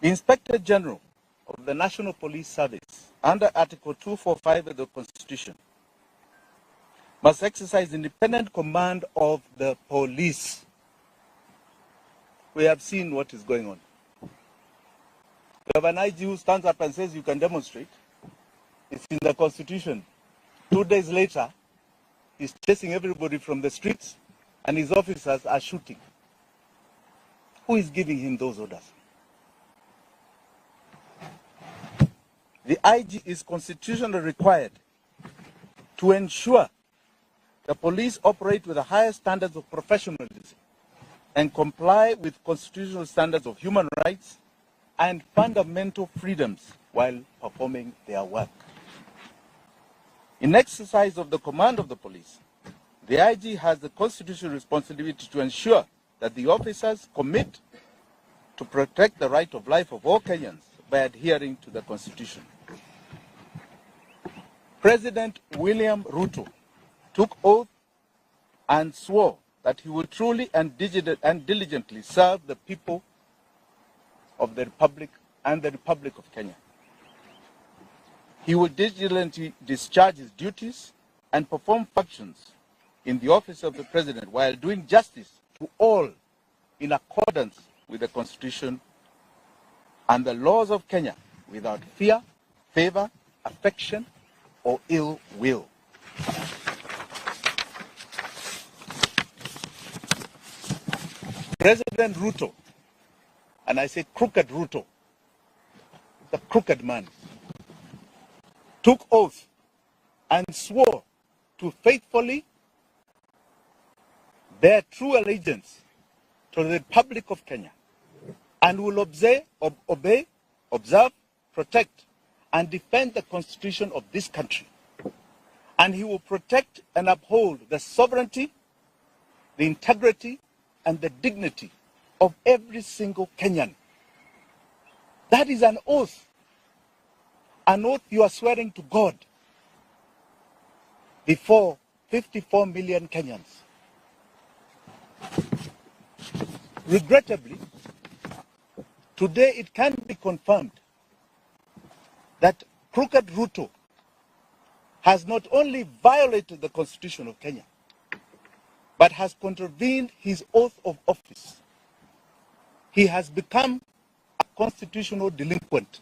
The Inspector General of the National Police Service, under Article 245 of the Constitution, must exercise independent command of the police. We have seen what is going on. We have an IG who stands up and says you can demonstrate. It's in the Constitution. 2 days later, he's chasing everybody from the streets and his officers are shooting. Who is giving him those orders? The IG is constitutionally required to ensure the police operate with the highest standards of professionalism and comply with constitutional standards of human rights and fundamental freedoms while performing their work. In exercise of the command of the police, the IG has the constitutional responsibility to ensure that the officers commit to protect the right of life of all Kenyans by adhering to the Constitution. President William Ruto took oath and swore that he will truly and diligently serve the people of the Republic and the Republic of Kenya. He will diligently discharge his duties and perform functions in the office of the President while doing justice to all in accordance with the Constitution and the laws of Kenya without fear, favor, affection, or ill will. President Ruto, and I say crooked Ruto, the crooked man, took oath and swore to faithfully bear true allegiance to the Republic of Kenya and will obey, observe, protect, and defend the Constitution of this country. And he will protect and uphold the sovereignty, the integrity, and the dignity of every single Kenyan. That is an oath you are swearing to God before 54 million Kenyans. Regrettably, today it can be confirmed that crooked Ruto has not only violated the Constitution of Kenya, but has contravened his oath of office. He has become a constitutional delinquent.